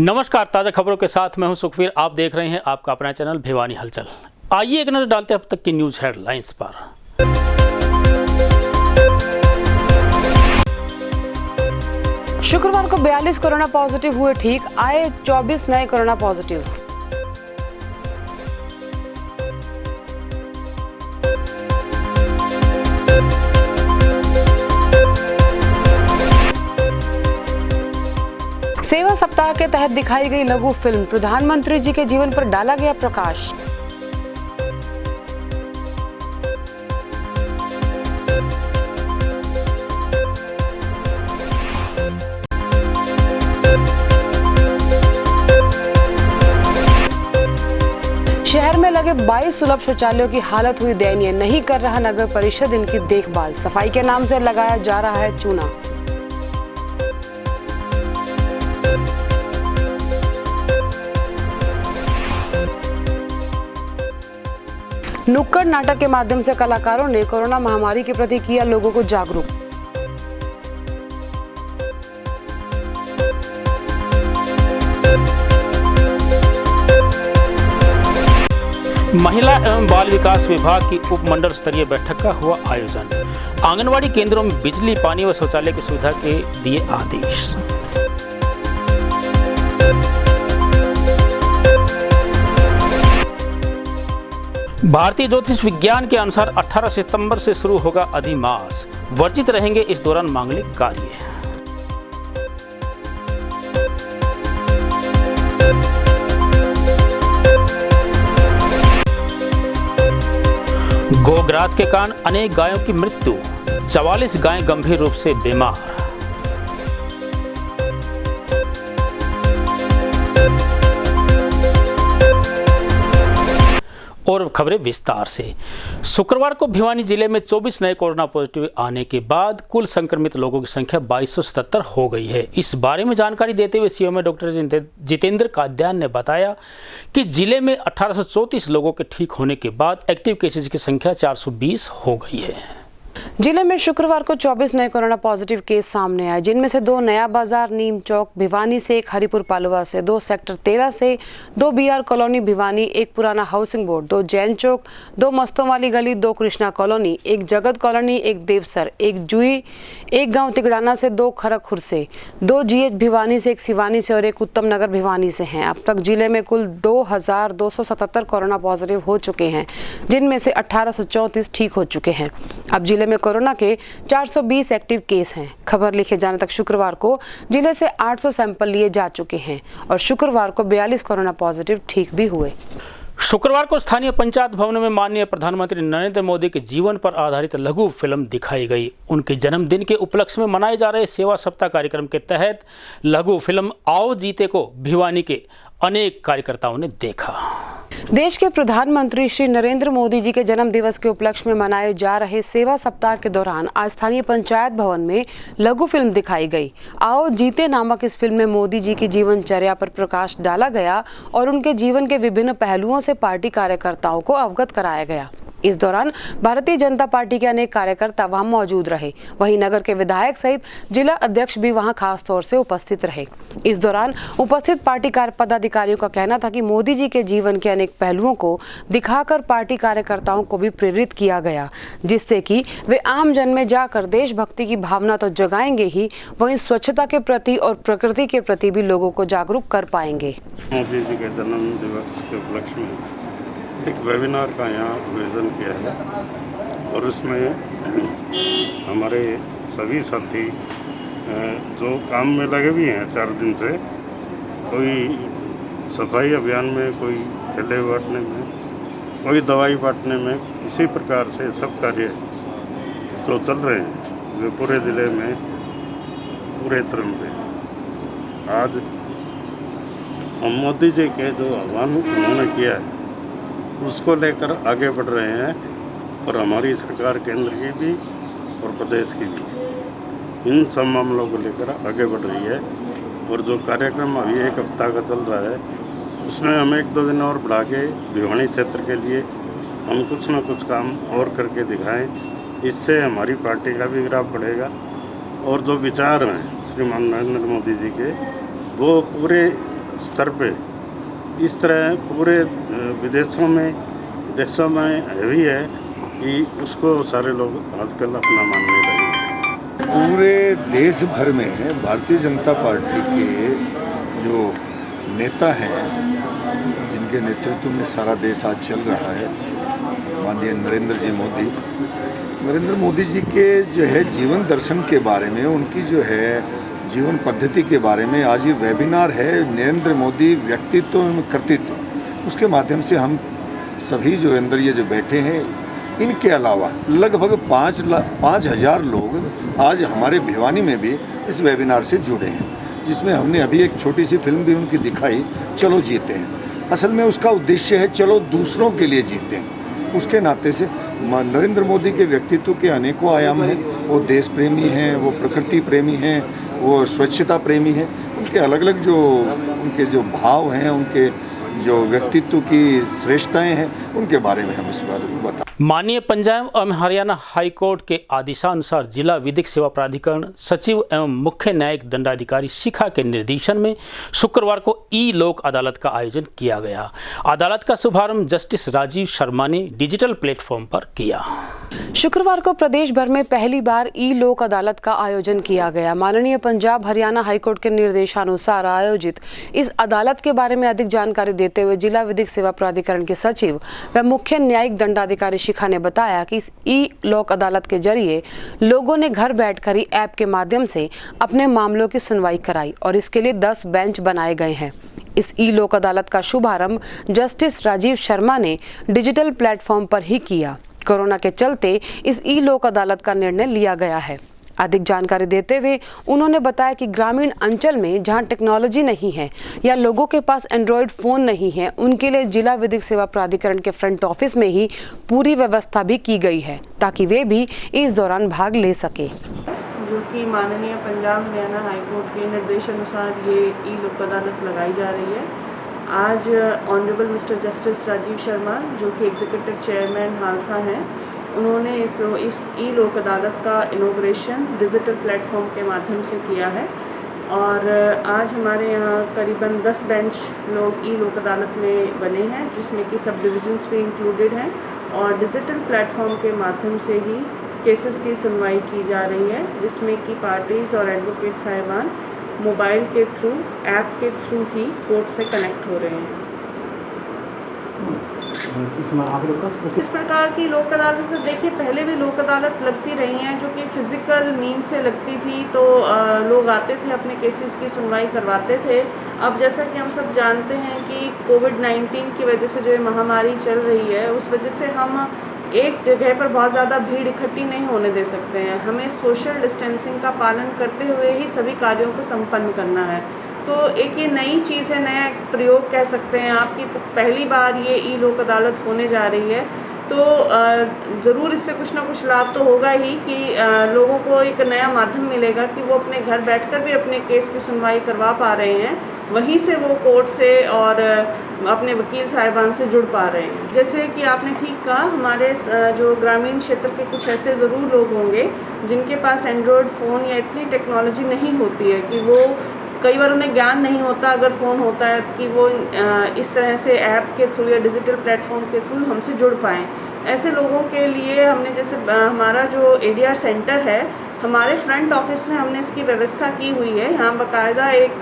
नमस्कार, ताज़ा खबरों के साथ मैं हूं सुखवीर। आप देख रहे हैं आपका अपना चैनल भिवानी हलचल। आइए एक नजर डालते हैं अब तक की न्यूज हेडलाइंस पर। शुक्रवार को 42 कोरोना पॉजिटिव हुए ठीक, आए 24 नए कोरोना पॉजिटिव। सेवा सप्ताह के तहत दिखाई गई लघु फिल्म, प्रधानमंत्री जी के जीवन पर डाला गया प्रकाश। शहर में लगे 22 सुलभ शौचालयों की हालत हुई दयनीय, नहीं कर रहा नगर परिषद इनकी देखभाल। सफाई के नाम से लगाया जा रहा है चूना। नुक्कड़ नाटक के माध्यम से कलाकारों ने कोरोना महामारी के प्रति किया लोगों को जागरूक। महिला एवं बाल विकास विभाग की उपमंडल स्तरीय बैठक का हुआ आयोजन। आंगनवाड़ी केंद्रों में बिजली, पानी व शौचालय की सुविधा के दिए आदेश। भारतीय ज्योतिष विज्ञान के अनुसार 18 सितंबर से शुरू होगा अधिमास, वर्जित रहेंगे इस दौरान मांगलिक कार्य। गोग्रास के कारण अनेक गायों की मृत्यु, 44 गायें गंभीर रूप से बीमार। और खबरें विस्तार से। शुक्रवार को भिवानी जिले में 24 नए कोरोना पॉजिटिव आने के बाद कुल संक्रमित लोगों की संख्या 2277 हो गई है। इस बारे में जानकारी देते हुए सीएमओ डॉक्टर जितेंद्र काद्यान ने बताया कि जिले में 1834 लोगों के ठीक होने के बाद एक्टिव केसेज की संख्या 420 हो गई है। जिले में शुक्रवार को 24 नए कोरोना पॉजिटिव केस सामने आए, जिनमें से 2 नया बाजार नीम चौक भिवानी से, 1 हरिपुर पालुआ से, 2 सेक्टर 13 से, 2 बीआर कॉलोनी भिवानी, 1 पुराना हाउसिंग बोर्ड, 2 जैन चौक, 2 मस्तों वाली गली, 2 कृष्णा कॉलोनी, 1 जगत कॉलोनी, 1 देवसर, 1 जुई, 1 गांव तिगड़ाना से, 2 खरकखुर से, 2 जीएच भिवानी से, 1 सिवानी से और 1 उत्तम नगर भिवानी से हैं। अब तक जिले में कुल 2277 कोरोना पॉजिटिव हो चुके हैं, जिनमें से 1834 ठीक हो चुके हैं। अब जिले में कोरोना के 420 एक्टिव केस हैं। खबर लिखे जाने तक शुक्रवार को जिले से 800 सैंपल लिए जा चुके हैं और शुक्रवार को 42 कोरोना पॉजिटिव ठीक भी हुए। शुक्रवार को स्थानीय पंचायत भवन में माननीय प्रधानमंत्री नरेंद्र मोदी के जीवन पर आधारित लघु फिल्म दिखाई गई। उनके जन्मदिन के उपलक्ष्य में मनाए जा रहे सेवा सप्ताह कार्यक्रम के तहत लघु फिल्म आओ जीते को भिवानी के अनेक कार्यकर्ताओं ने देखा। देश के प्रधानमंत्री श्री नरेंद्र मोदी जी के जन्म दिवस के उपलक्ष्य में मनाए जा रहे सेवा सप्ताह के दौरान आज स्थानीय पंचायत भवन में लघु फिल्म दिखाई गई। आओ जीते नामक इस फिल्म में मोदी जी की जीवनचर्या पर प्रकाश डाला गया और उनके जीवन के विभिन्न पहलुओं से पार्टी कार्यकर्ताओं को अवगत कराया गया। इस दौरान भारतीय जनता पार्टी के अनेक कार्यकर्ता वहां मौजूद रहे। वहीं नगर के विधायक सहित जिला अध्यक्ष भी वहां खास तौर से उपस्थित रहे। इस दौरान उपस्थित पार्टी पदाधिकारियों का कहना था कि मोदी जी के जीवन के अनेक पहलुओं को दिखाकर पार्टी कार्यकर्ताओं को भी प्रेरित किया गया, जिससे कि वे आम जन में जाकर देशभक्ति की भावना तो जगाएंगे ही, वहीं स्वच्छता के प्रति और प्रकृति के प्रति भी लोगों को जागरूक कर पाएंगे। मोदी जी के जन्म दिवस के उपलक्ष्य में एक वेबिनार का यहाँ आयोजन किया है और उसमें हमारे सभी साथी जो काम में लगे भी हैं 4 दिन से, कोई सफाई अभियान में, कोई थैले बांटने में, कोई दवाई बांटने में, इसी प्रकार से सब कार्य जो चल रहे हैं जो पूरे ज़िले में पूरे क्रम पे आज हम मोदी जी के जो आह्वान उन्होंने किया है उसको लेकर आगे बढ़ रहे हैं और हमारी सरकार केंद्र की भी और प्रदेश की भी इन सब मामलों को लेकर आगे बढ़ रही है। और जो कार्यक्रम अभी 1 हफ्ता का चल रहा है उसमें हम 1-2 दिन और बढ़ा के भिवानी क्षेत्र के लिए हम कुछ ना कुछ काम और करके दिखाएं। इससे हमारी पार्टी का भी ग्राफ बढ़ेगा और जो विचार हैं श्रीमान नरेंद्र मोदी जी के वो पूरे स्तर पे इस तरह पूरे विदेशों में देशों में हैवी है कि उसको सारे लोग आजकल अपना मानने लगे हैं। पूरे देश भर में भारतीय जनता पार्टी के जो नेता हैं, जिनके नेतृत्व में सारा देश आज चल रहा है, माननीय नरेंद्र मोदी जी के जो है जीवन दर्शन के बारे में, उनकी जो है जीवन पद्धति के बारे में आज ये वेबिनार है नरेंद्र मोदी व्यक्तित्व एवं कर्तृत्व, उसके माध्यम से हम सभी जो अंदर ये जो बैठे हैं, इनके अलावा लगभग 5,000 लोग आज हमारे भिवानी में भी इस वेबिनार से जुड़े हैं, जिसमें हमने अभी एक छोटी सी फिल्म भी उनकी दिखाई, चलो जीते हैं। असल में उसका उद्देश्य है चलो दूसरों के लिए जीते हैं। उसके नाते से नरेंद्र मोदी के व्यक्तित्व के अनेकों आयाम हैं। वो देश प्रेमी हैं, वो प्रकृति प्रेमी हैं, वो स्वच्छता प्रेमी हैं। उनके अलग अलग जो उनके जो भाव हैं, उनके जो व्यक्तित्व की श्रेष्ठताएं हैं, उनके बारे में हम इस बारे में बता। माननीय पंजाब एवं हरियाणा हाईकोर्ट के आदेशानुसार जिला विधिक सेवा प्राधिकरण सचिव एवं मुख्य न्यायिक दंडाधिकारी शिखा के निर्देशन में शुक्रवार को ई लोक अदालत का आयोजन किया गया। अदालत का शुभारंभ जस्टिस राजीव शर्मा ने डिजिटल प्लेटफॉर्म पर किया। शुक्रवार को प्रदेश भर में पहली बार ई लोक अदालत का आयोजन किया गया। माननीय पंजाब हरियाणा हाईकोर्ट के निर्देशानुसार आयोजित इस अदालत के बारे में अधिक जानकारी देते हुए जिला विधिक सेवा प्राधिकरण के सचिव व मुख्य न्यायिक दंडाधिकारी शिखा ने बताया कि इस ई लोक अदालत के जरिए लोगों ने घर बैठकर ही ऐप के माध्यम से अपने मामलों की सुनवाई कराई और इसके लिए 10 बेंच बनाए गए हैं। इस ई लोक अदालत का शुभारंभ जस्टिस राजीव शर्मा ने डिजिटल प्लेटफॉर्म पर ही किया। कोरोना के चलते इस ई लोक अदालत का निर्णय लिया गया है। अधिक जानकारी देते हुए उन्होंने बताया कि ग्रामीण अंचल में जहां टेक्नोलॉजी नहीं है या लोगों के पास एंड्रॉयड फ़ोन नहीं है, उनके लिए जिला विधिक सेवा प्राधिकरण के फ्रंट ऑफिस में ही पूरी व्यवस्था भी की गई है ताकि वे भी इस दौरान भाग ले सके। जो कि माननीय पंजाब हरियाणा हाईकोर्ट के निर्देशानुसार ये ई लोक अदालत लगाई जा रही है। आज honourable mister justice Rajiv Sharma, जो कि एग्जीक्यूटिव चेयरमैन हालसा हैं, उन्होंने इस ई लोक अदालत का इनॉग्रेशन डिजिटल प्लेटफॉर्म के माध्यम से किया है और आज हमारे यहाँ करीबन 10 बेंच लोग ई लोक अदालत में बने हैं, जिसमें कि सब डिविजन्स भी इंक्लूडेड हैं और डिजिटल प्लेटफॉर्म के माध्यम से ही केसेस की सुनवाई की जा रही है, जिसमें कि पार्टीज़ और एडवोकेट साहिबान मोबाइल के थ्रू, ऐप के थ्रू ही कोर्ट से कनेक्ट हो रहे हैं। इस प्रकार की लोक अदालत से देखिए, पहले भी लोक अदालत लगती रही हैं जो कि फ़िज़िकल मीन से लगती थी, तो लोग आते थे, अपने केसेस की सुनवाई करवाते थे। अब जैसा कि हम सब जानते हैं कि कोविड-19 की वजह से जो ये महामारी चल रही है, उस वजह से हम एक जगह पर बहुत ज़्यादा भीड़ इकट्ठी नहीं होने दे सकते हैं। हमें सोशल डिस्टेंसिंग का पालन करते हुए ही सभी कार्यों को संपन्न करना है। तो एक ये नई चीज़ है, नया प्रयोग कह सकते हैं आपकी, पहली बार ये ई लोक अदालत होने जा रही है, तो ज़रूर इससे कुछ ना कुछ लाभ तो होगा ही कि लोगों को एक नया माध्यम मिलेगा कि वो अपने घर बैठकर भी अपने केस की सुनवाई करवा पा रहे हैं, वहीं से वो कोर्ट से और अपने वकील साहिबान से जुड़ पा रहे हैं। जैसे कि आपने ठीक कहा, हमारे जो ग्रामीण क्षेत्र के कुछ ऐसे ज़रूर लोग होंगे जिनके पास एंड्रॉयड फ़ोन या इतनी टेक्नोलॉजी नहीं होती है कि वो, कई बार उन्हें ज्ञान नहीं होता अगर फ़ोन होता है कि वो इस तरह से ऐप के थ्रू या डिजिटल प्लेटफॉर्म के थ्रू हमसे जुड़ पाएँ। ऐसे लोगों के लिए हमने जैसे हमारा जो ADR सेंटर है, हमारे फ्रंट ऑफिस में हमने इसकी व्यवस्था की हुई है। यहाँ बाकायदा एक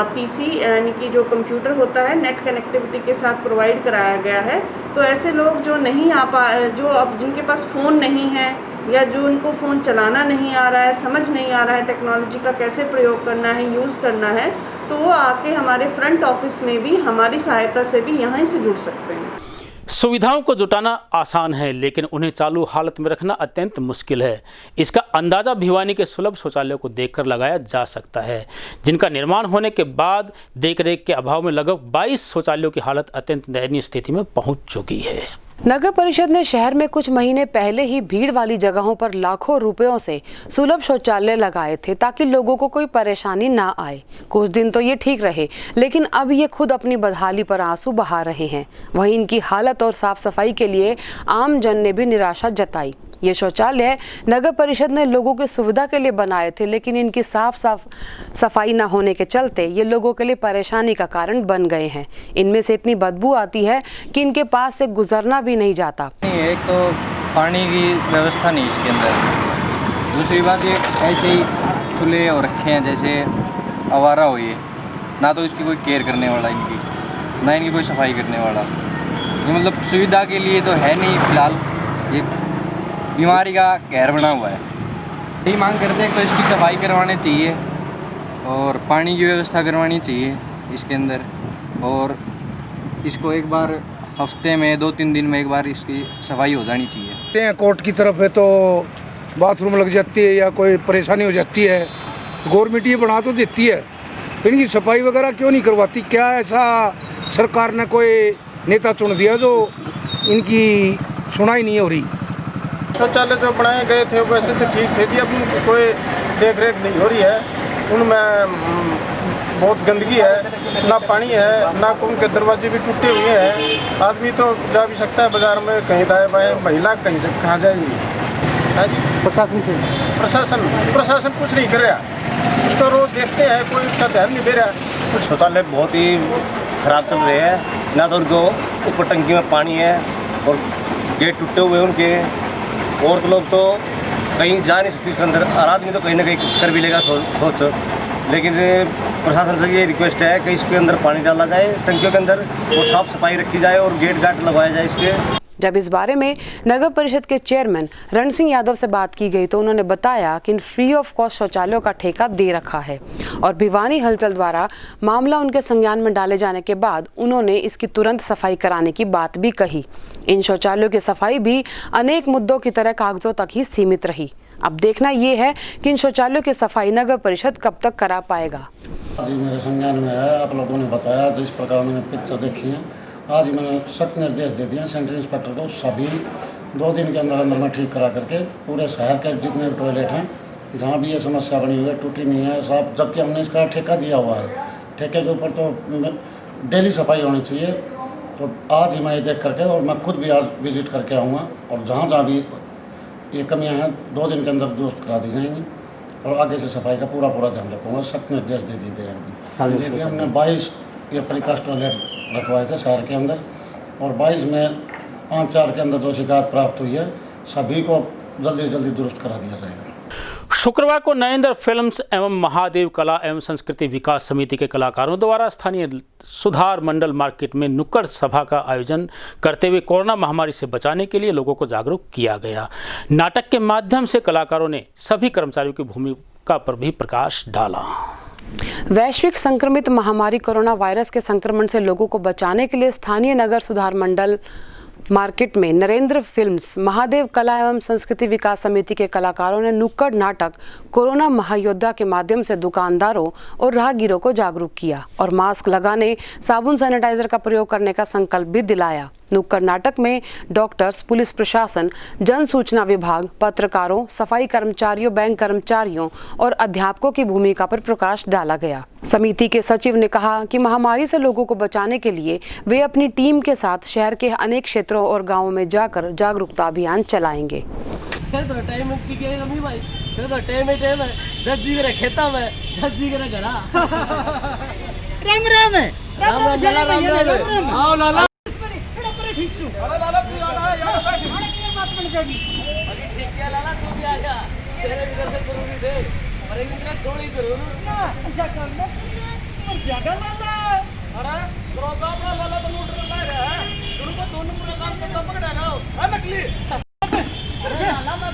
PC यानी कि जो कंप्यूटर होता है, नेट कनेक्टिविटी के साथ प्रोवाइड कराया गया है। तो ऐसे लोग जो नहीं आ पा, जो अब जिनके पास फ़ोन नहीं है या जो उनको फ़ोन चलाना नहीं आ रहा है, समझ नहीं आ रहा है टेक्नोलॉजी का कैसे प्रयोग करना है, यूज़ करना है, तो वो आके हमारे फ्रंट ऑफिस में भी हमारी सहायता से भी यहाँ से जुड़ सकते हैं। सुविधाओं को जुटाना आसान है, लेकिन उन्हें चालू हालत में रखना अत्यंत मुश्किल है। इसका अंदाज़ा भिवानी के सुलभ शौचालयों को देखकर लगाया जा सकता है, जिनका निर्माण होने के बाद देखरेख के अभाव में लगभग 22 शौचालयों की हालत अत्यंत दयनीय स्थिति में पहुंच चुकी है। नगर परिषद ने शहर में कुछ महीने पहले ही भीड़ वाली जगहों पर लाखों रुपयों से सुलभ शौचालय लगाए थे ताकि लोगों को कोई परेशानी ना आए। कुछ दिन तो ये ठीक रहे, लेकिन अब ये खुद अपनी बदहाली पर आंसू बहा रहे हैं। वहीं इनकी हालत और साफ सफाई के लिए आम जन ने भी निराशा जताई। ये शौचालय नगर परिषद ने लोगों की सुविधा के लिए बनाए थे, लेकिन इनकी साफ सफाई न होने के चलते ये लोगों के लिए परेशानी का कारण बन गए हैं। इनमें से इतनी बदबू आती है कि इनके पास से गुजरना भी नहीं जाता। एक तो पानी की व्यवस्था नहीं इसके अंदर, दूसरी बात ये ऐसे ही खुले और रखे हैं जैसे आवारा हो, ये ना तो इसकी कोई केयर करने वाला इनकी, ना इनकी कोई सफाई करने वाला। ये मतलब सुविधा के लिए तो है नहीं, फिलहाल ये बीमारी का कहर बना हुआ है। यही मांग करते हैं तो इसकी सफाई करवानी चाहिए और पानी की व्यवस्था करवानी चाहिए इसके अंदर, और इसको एक बार हफ्ते में 2-3 दिन में एक बार इसकी सफाई हो जानी चाहिए। कोर्ट की तरफ है तो बाथरूम लग जाती है या कोई परेशानी हो जाती है, गवर्नमेंट ये बना तो देती है, फिर इनकी सफाई वगैरह क्यों नहीं करवाती? क्या ऐसा सरकार ने कोई नेता चुन दिया जो इनकी सुनाई नहीं हो रही? शौचालय जो बनाए गए थे वैसे तो ठीक थे जी, अब कोई देख रेख नहीं हो रही है, उनमें बहुत गंदगी है, ना पानी है, ना उनके दरवाजे भी टूटे हुए हैं। आदमी तो जा भी सकता है बाजार में, कहीं दाएँ बाएँ, महिला कहीं कहाँ जाएगी? प्रशासन कुछ नहीं कर रहा, उसका रोज देखते हैं, कोई उसका ध्यान नहीं दे रहा। शौचालय बहुत ही खराब चल रहे हैं, ना तो उनको ऊपर टंकी में पानी है और गेट टूटे हुए उनके, और लोग तो कहीं जा नहीं सकती उसके अंदर, और आदमी तो कहीं ना कहीं कर भी लेगा सोच। लेकिन प्रशासन से ये रिक्वेस्ट है कि इसके अंदर पानी डाला जाए टंकियों के अंदर, और साफ सफाई रखी जाए और गेट गाट लगवाया जाए इसके। जब इस बारे में नगर परिषद के चेयरमैन रण सिंह यादव से बात की गई तो उन्होंने बताया कि इन फ्री ऑफ कॉस्ट शौचालयों का ठेका दे रखा है और भिवानी हलचल द्वारा मामला उनके संज्ञान में डाले जाने के बाद उन्होंने इसकी तुरंत सफाई कराने की बात भी कही। इन शौचालयों की सफाई भी अनेक मुद्दों की तरह कागजों तक ही सीमित रही। अब देखना ये है कि इन शौचालयों की सफाई नगर परिषद कब तक करा पाएगा। जी मेरे संज्ञान में है, आप लोगों ने बताया जिस प्रकार मैंने पिक्चर देखी है, आज मैंने सख्त निर्देश दे दिए सेंट्रल इंस्पेक्टर को, सभी 2 दिन के अंदर में ठीक करा करके पूरे शहर के जितने टॉयलेट हैं जहाँ भी ये समस्या बनी हुई है, टूटी नहीं है साफ, जबकि हमने इसका ठेका दिया हुआ है। ठेके के ऊपर तो डेली सफाई होनी चाहिए। तो आज ही मैं ये देख करके, और मैं खुद भी आज विजिट करके आऊँगा, और जहाँ भी ये कमियाँ हैं 2 दिन के अंदर दुरुस्त करा दी जाएंगी, और आगे से सफाई का पूरा ध्यान रखूँगा। सख्त निर्देश दे दिए गए हैं। देखिए हमने 22 ये प्रिकास्ट टॉयलेट रखवाए थे शहर के अंदर, और 22 में 5-4 के अंदर जो शिकायत प्राप्त हुई है, सभी को जल्दी से जल्दी दुरुस्त करा दिया जाएगा। शुक्रवार को नरेंद्र फिल्म्स एवं महादेव कला एवं संस्कृति विकास समिति के कलाकारों द्वारा स्थानीय सुधार मंडल मार्केट में नुक्कड़ सभा का आयोजन करते हुए कोरोना महामारी से बचाने के लिए लोगों को जागरूक किया गया। नाटक के माध्यम से कलाकारों ने सभी कर्मचारियों की भूमिका पर भी प्रकाश डाला। वैश्विक संक्रमित महामारी कोरोना वायरस के संक्रमण से लोगों को बचाने के लिए स्थानीय नगर सुधार मंडल मार्केट में नरेंद्र फिल्म्स महादेव कला एवं संस्कृति विकास समिति के कलाकारों ने नुक्कड़ नाटक कोरोना महायोद्धा के माध्यम से दुकानदारों और राहगीरों को जागरूक किया और मास्क लगाने, साबुन सैनिटाइजर का प्रयोग करने का संकल्प भी दिलाया। नुक्कड़ नाटक में डॉक्टर्स, पुलिस प्रशासन, जन सूचना विभाग, पत्रकारों, सफाई कर्मचारियों, बैंक कर्मचारियों और अध्यापकों की भूमिका पर प्रकाश डाला गया। समिति के सचिव ने कहा कि महामारी से लोगों को बचाने के लिए वे अपनी टीम के साथ शहर के अनेक क्षेत्रों और गांवों में जाकर जागरूकता अभियान चलाएंगे।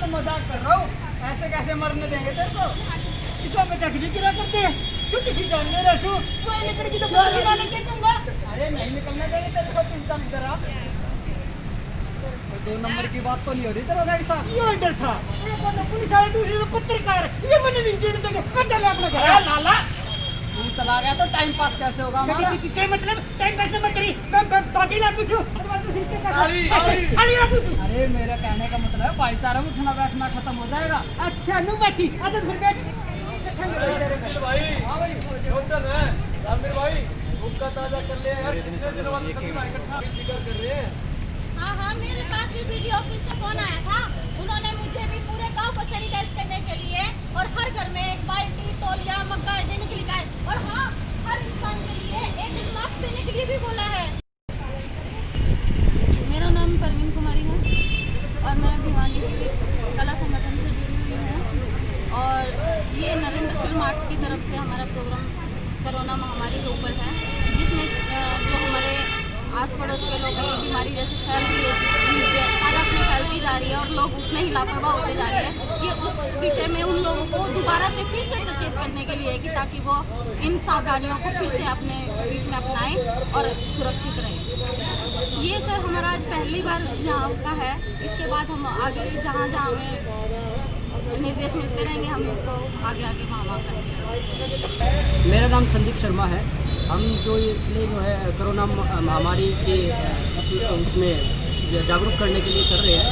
मजाक कर रहा हूँ, ऐसे कैसे मरने देंगे तेरे को? इस वक्त चकरी गिरा करते हैं, छुट्टी सी जान ले रहा हूँ, कोई लकड़ी की तो गोली मारने के दूंगा। अरे नहीं निकलने देंगे तेरे को किस दम इधर आप। 2 नंबर की बात तो नहीं हो रही तेरे भाई साहब। ये ऑर्डर था, ये कौन पुलिस आई, दूसरी पत्रकार, ये मैंने नहीं जीने देंगे। चले अपने घर। लाला तू चला गया तो टाइम पास कैसे होगा हमारा? क्या मतलब टाइम पास मत करी, मैं बाकी ला कुछ अरे मेरा कहने का मतलब है भाईचारा में उठना बैठना खत्म हो जाएगा। अच्छा नु बैठी आजा घर बैठ भाई। हां भाई होटल है रामवीर भाई, उसका ताजा कर ले यार, कितने दिन बाद सभी इकट्ठा जिक्र कर रहे हैं। हां मेरे पास भी वीडियो ऑफिस से फोन आया था, उन्होंने ही लापरवाह होते जा रहे हैं। ये उस विषय में उन लोगों को दोबारा से फिर से सचेत करने के लिए कि ताकि वो इन सावधानियों को फिर से अपने बीच में अपनाएं और सुरक्षित रहें। ये सर हमारा आज पहली बार यहाँ का है। इसके बाद हम आगे जहाँ जहाँ हमें निर्देश मिलते रहेंगे हम इसको आगे आगे वहाँ करते रहेंगे। मेरा नाम संदीप शर्मा है। हम जो ये जो है कोरोना महामारी के उसमें जागरूक करने के लिए कर रहे हैं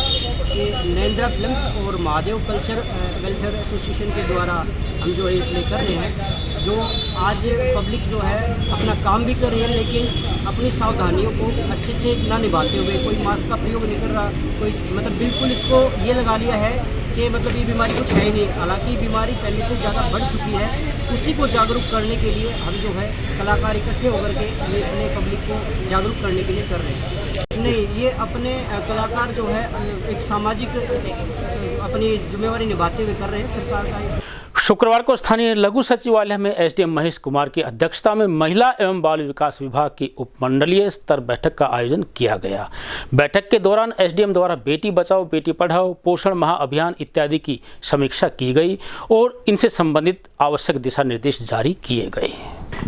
कि नरेंद्र फिल्म्स और महादेव कल्चर वेलफेयर एसोसिएशन के द्वारा हम जो ये प्ले कर रहे हैं। जो आज पब्लिक जो है अपना काम भी कर रही है लेकिन अपनी सावधानियों को अच्छे से ना निभाते हुए, कोई मास्क का प्रयोग नहीं कर रहा, कोई मतलब बिल्कुल इसको ये लगा लिया है कि मतलब ये बीमारी कुछ है ही नहीं। हालांकि बीमारी पहले से ज़्यादा बढ़ चुकी है। उसी को जागरूक करने के लिए हम जो है कलाकार इकट्ठे होकर के ये अपने पब्लिक को जागरूक करने के लिए कर रहे हैं। नहीं, ये अपने कलाकार जो है एक सामाजिक अपनी जिम्मेवारी निभाते हुए कर रहे हैं। सरकार का शुक्रवार को स्थानीय लघु सचिवालय में एसडीएम महेश कुमार की अध्यक्षता में महिला एवं बाल विकास विभाग की उपमंडलीय स्तर बैठक का आयोजन किया गया। बैठक के दौरान एसडीएम द्वारा बेटी बचाओ बेटी पढ़ाओ, पोषण माह अभियान इत्यादि की समीक्षा की गई और इनसे संबंधित आवश्यक दिशा निर्देश जारी किए गए।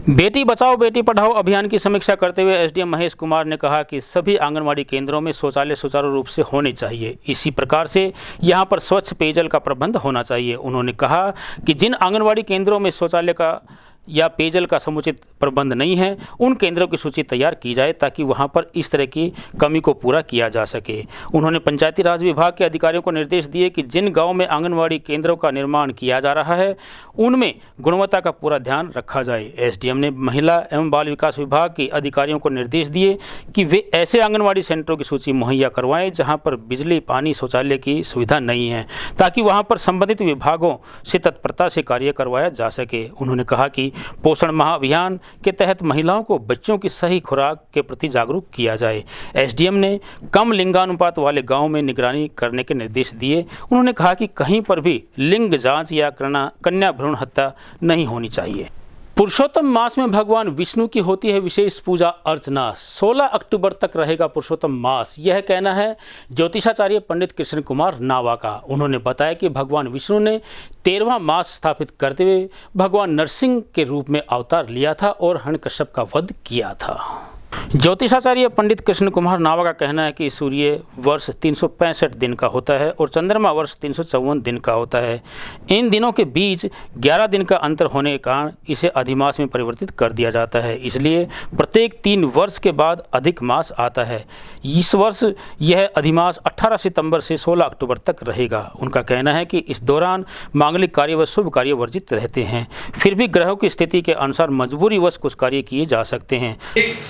बेटी बचाओ बेटी पढ़ाओ अभियान की समीक्षा करते हुए एसडीएम महेश कुमार ने कहा कि सभी आंगनवाड़ी केंद्रों में शौचालय सुचारू रूप से होने चाहिए। इसी प्रकार से यहां पर स्वच्छ पेयजल का प्रबंध होना चाहिए। उन्होंने कहा कि जिन आंगनवाड़ी केंद्रों में शौचालय का या पेयजल का समुचित प्रबंध नहीं है उन केंद्रों की सूची तैयार की जाए ताकि वहां पर इस तरह की कमी को पूरा किया जा सके। उन्होंने पंचायती राज विभाग के अधिकारियों को निर्देश दिए कि जिन गांव में आंगनवाड़ी केंद्रों का निर्माण किया जा रहा है उनमें गुणवत्ता का पूरा ध्यान रखा जाए। एसडीएम ने महिला एवं बाल विकास विभाग के अधिकारियों को निर्देश दिए कि वे ऐसे आंगनवाड़ी सेंटरों की सूची मुहैया करवाएं जहाँ पर बिजली पानी शौचालय की सुविधा नहीं है ताकि वहाँ पर संबंधित विभागों से तत्परता से कार्य करवाया जा सके। उन्होंने कहा कि पोषण माह अभियान के तहत महिलाओं को बच्चों की सही खुराक के प्रति जागरूक किया जाए। एसडीएम ने कम लिंगानुपात वाले गांव में निगरानी करने के निर्देश दिए। उन्होंने कहा कि कहीं पर भी लिंग जांच या कन्या भ्रूण हत्या नहीं होनी चाहिए। पुरुषोत्तम मास में भगवान विष्णु की होती है विशेष पूजा अर्चना। 16 अक्टूबर तक रहेगा पुरुषोत्तम मास, यह कहना है ज्योतिषाचार्य पंडित कृष्ण कुमार नावा का। उन्होंने बताया कि भगवान विष्णु ने 13वां मास स्थापित करते हुए भगवान नरसिंह के रूप में अवतार लिया था और हिरण्यकश्यप का वध किया था। ज्योतिषाचार्य पंडित कृष्ण कुमार नावा का कहना है कि सूर्य वर्ष 365 दिन का होता है और चंद्रमा वर्ष 354 दिन का होता है। इन दिनों के बीच 11 दिन का अंतर होने के कारण इसे अधिमास में परिवर्तित कर दिया जाता है। इसलिए प्रत्येक 3 वर्ष के बाद अधिक मास आता है। इस वर्ष यह अधिमास 18 सितंबर से 16 अक्टूबर तक रहेगा। उनका कहना है कि इस दौरान मांगलिक कार्य व शुभ कार्य वर्जित रहते हैं, फिर भी ग्रहों की स्थिति के अनुसार मजबूरीवश कुछ कार्य किए जा सकते हैं।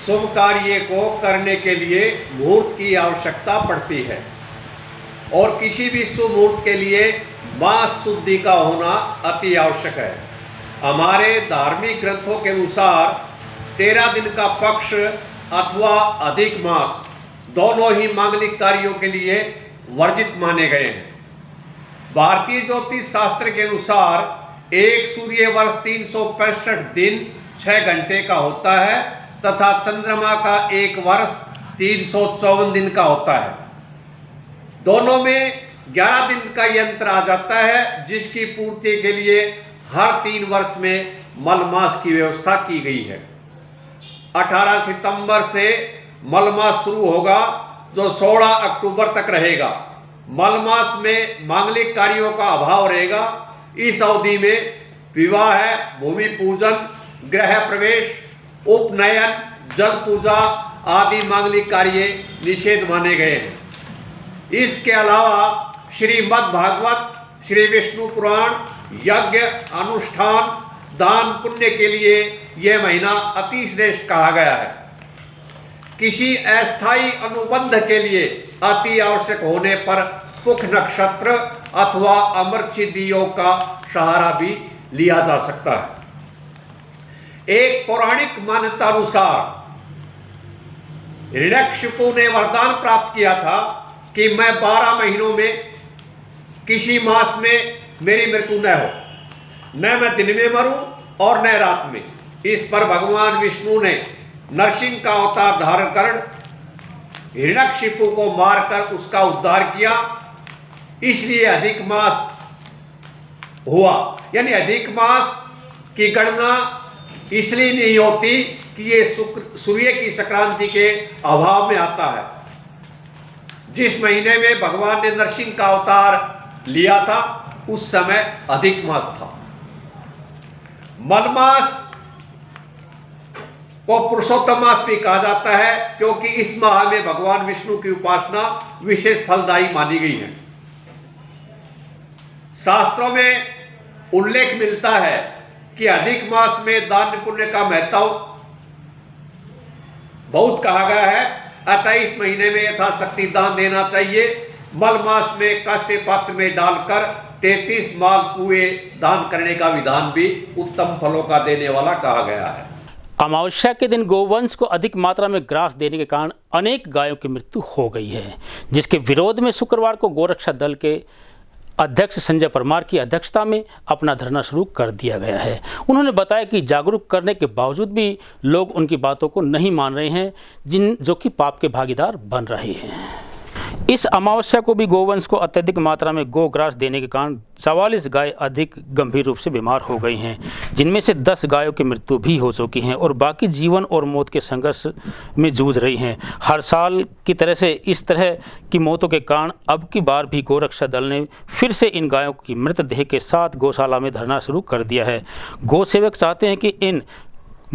शुभ कार्य को करने के लिए मुहूर्त की आवश्यकता पड़ती है और किसी भी शुभ मुहूर्त के लिए मास शुद्धि का होना अति आवश्यक है। हमारे धार्मिक ग्रंथों के अनुसार 13 दिन का पक्ष अथवा अधिक मास दोनों ही मांगलिक कार्यों के लिए वर्जित माने गए हैं। भारतीय ज्योतिष शास्त्र के अनुसार एक सूर्य वर्ष 365 दिन 6 घंटे का होता है तथा चंद्रमा का एक वर्ष 354 दिन का होता है। दोनों में 11 दिन का यंत्र आ जाता है जिसकी पूर्ति के लिए हर 3 वर्ष में मलमास की व्यवस्था की गई है। 18 सितंबर से मलमास शुरू होगा जो 16 अक्टूबर तक रहेगा। मलमास में मांगलिक कार्यों का अभाव रहेगा। इस अवधि में विवाह, भूमि पूजन, गृह प्रवेश, उपनयन, जल पूजा आदि मांगलिक कार्य निषेध माने गए हैं। इसके अलावा श्रीमद् भागवत, श्री विष्णु पुराण, यज्ञ, अनुष्ठान, दान पुण्य के लिए यह महीना अति श्रेष्ठ कहा गया है। किसी अस्थायी अनुबंध के लिए अति आवश्यक होने पर पुख नक्षत्र अथवा अमृत सिद्धि योग का सहारा भी लिया जा सकता है। एक पौराणिक मान्यता अनुसार हिरण्यकशिपु ने वरदान प्राप्त किया था कि मैं 12 महीनों में किसी मास में मेरी मृत्यु न हो, न मैं दिन में मरूं और न रात में। इस पर भगवान विष्णु ने नरसिंह का अवतार धारण कर हिरण्यकशिपु को मारकर उसका उद्धार किया। इसलिए अधिक मास हुआ। यानी अधिक मास की गणना इसलिए नहीं होती कि ये सूर्य की संक्रांति के अभाव में आता है। जिस महीने में भगवान ने नरसिंह का अवतार लिया था उस समय अधिक मास था। मलमास को पुरुषोत्तम मास भी कहा जाता है क्योंकि इस माह में भगवान विष्णु की उपासना विशेष फलदायी मानी गई है। शास्त्रों में उल्लेख मिलता है कि अधिक मास में दान पुण्य का महत्व बहुत कहा गया है, अतः इस महीने में यथाशक्ति दान देना चाहिए। मल मास में कांस्य पात्र में डालकर 33 माल कुएं दान करने का विधान भी उत्तम फलों का देने वाला कहा गया है। अमावस्या के दिन गोवंश को अधिक मात्रा में ग्रास देने के कारण अनेक गायों की मृत्यु हो गई है, जिसके विरोध में शुक्रवार को गोरक्षा दल के अध्यक्ष संजय परमार की अध्यक्षता में अपना धरना शुरू कर दिया गया है। उन्होंने बताया कि जागरूक करने के बावजूद भी लोग उनकी बातों को नहीं मान रहे हैं, जो कि पाप के भागीदार बन रहे हैं। इस अमावस्या को भी गोवंश को अत्यधिक मात्रा में गोग्रास देने के कारण 44 गाय अधिक गंभीर रूप से बीमार हो गई हैं, जिनमें से 10 गायों की मृत्यु भी हो चुकी हैं और बाकी जीवन और मौत के संघर्ष में जूझ रही हैं। हर साल की तरह से इस तरह की मौतों के कारण अब की बार भी गोरक्षा दल ने फिर से इन गायों की मृतदेह के साथ गौशाला में धरना शुरू कर दिया है। गौ सेवक चाहते हैं कि इन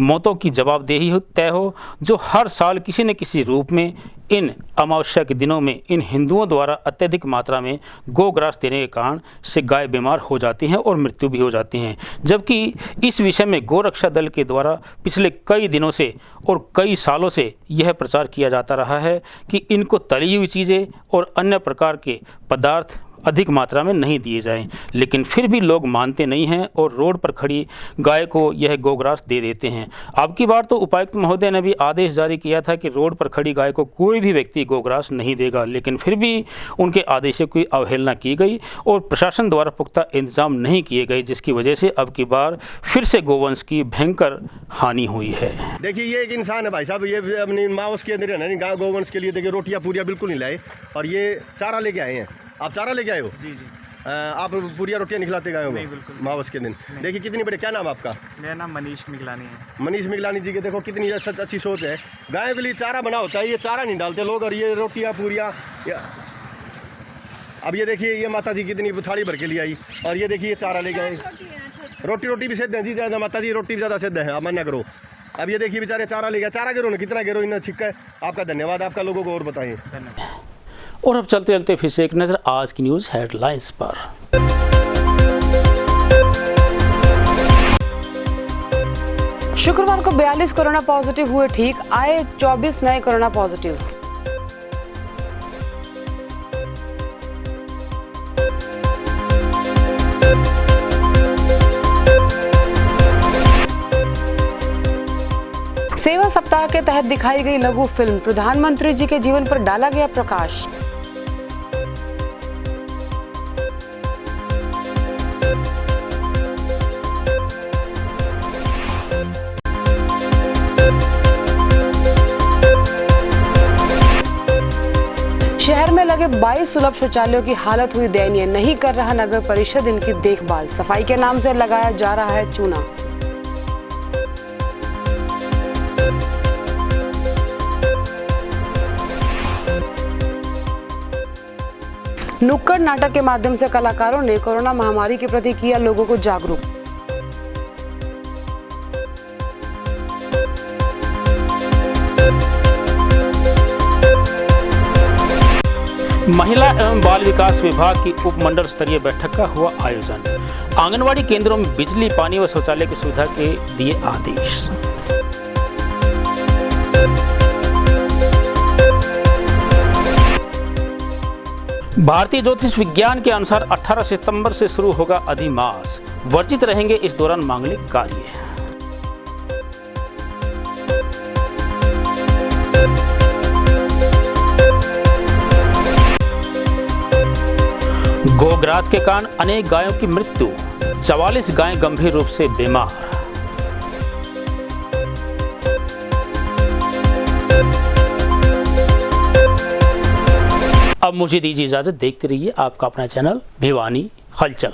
मौतों की जवाबदेही तय हो, जो हर साल किसी न किसी रूप में इन अमावस्या के दिनों में इन हिंदुओं द्वारा अत्यधिक मात्रा में गोग्रास देने के कारण से गाय बीमार हो जाती हैं और मृत्यु भी हो जाती हैं। जबकि इस विषय में गोरक्षा दल के द्वारा पिछले कई दिनों से और कई सालों से यह प्रचार किया जाता रहा है कि इनको तली हुई चीज़ें और अन्य प्रकार के पदार्थ अधिक मात्रा में नहीं दिए जाएं, लेकिन फिर भी लोग मानते नहीं हैं और रोड पर खड़ी गाय को यह गोग्रास दे देते हैं। अब की बार तो उपायुक्त महोदय ने भी आदेश जारी किया था कि रोड पर खड़ी गाय को कोई भी व्यक्ति गोग्रास नहीं देगा, लेकिन फिर भी उनके आदेशों की अवहेलना की गई और प्रशासन द्वारा पुख्ता इंतजाम नहीं किए गए, जिसकी वजह से अब की बार फिर से गोवंश की भयंकर हानि हुई है। देखिए, ये एक इंसान है भाई साहब, ये अपनी माओस के अंदर है ना, गोवंश के लिए देखिए रोटियाँ पूरियाँ बिल्कुल नहीं लाए और ये चारा लेके आए हैं। आप चारा लेके आए हो? जी जी। आप पूरी रोटियाँ निकलाते गए हो? नहीं, बिल्कुल। मावस के दिन देखिए कितनी बड़े, क्या नाम आपका? मेरा नाम मनीष मिगलानी है। मनीष मिगलानी जी के देखो कितनी अच्छी सोच है। गाय के लिए चारा बना होता है, ये चारा नहीं डालते लोग और ये रोटियाँ पूरियाँ। अब ये देखिए, ये माता जी कितनी थाली भर के लिए आई और ये देखिए चारा ले गए। रोटी भी सिद्ध है जी, ज़्यादा माता जी रोटी भी ज़्यादा सिद्ध है, आप मना करो। अब ये देखिए बेचारे चारा ले गया, चारा गिरो ना, कितना गिरो इन्हें छिक्का है। आपका धन्यवाद, आपका लोगों को और बताइए। और अब चलते चलते फिर से एक नज़र आज की न्यूज़ हेडलाइंस पर। शुक्रवार को 42 कोरोना पॉजिटिव हुए ठीक, आए 24 नए कोरोना पॉजिटिव। सेवा सप्ताह के तहत दिखाई गई लघु फिल्म, प्रधानमंत्री जी के जीवन पर डाला गया प्रकाश। शहर में लगे 22 सुलभ शौचालयों की हालत हुई दयनीय, नहीं कर रहा नगर परिषद इनकी देखभाल, सफाई के नाम से लगाया जा रहा है चूना। नुक्कड़ नाटक के माध्यम से कलाकारों ने कोरोना महामारी के प्रति किया लोगों को जागरूक। महिला एवं बाल विकास विभाग की उपमंडल स्तरीय बैठक का हुआ आयोजन। आंगनवाड़ी केंद्रों में बिजली, पानी व शौचालय की सुविधा के दिए आदेश। भारतीय ज्योतिष विज्ञान के अनुसार 18 सितंबर से शुरू होगा अधिमास, वर्जित रहेंगे इस दौरान मांगलिक कार्य। गोग्रास के कारण अनेक गायों की मृत्यु, 44 गायें गंभीर रूप से बीमार। अब मुझे दीजिए इजाज़त। देखते रहिए आपका अपना चैनल भिवानी हलचल।